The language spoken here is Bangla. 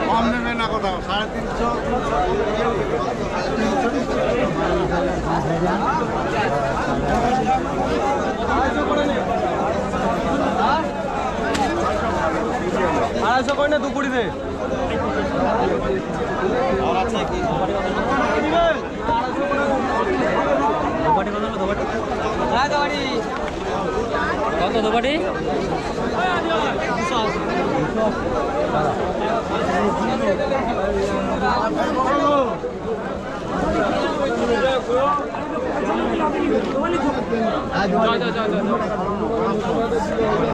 কম নেবে না কোথাও 250 করে না 220 কত দোবাটি?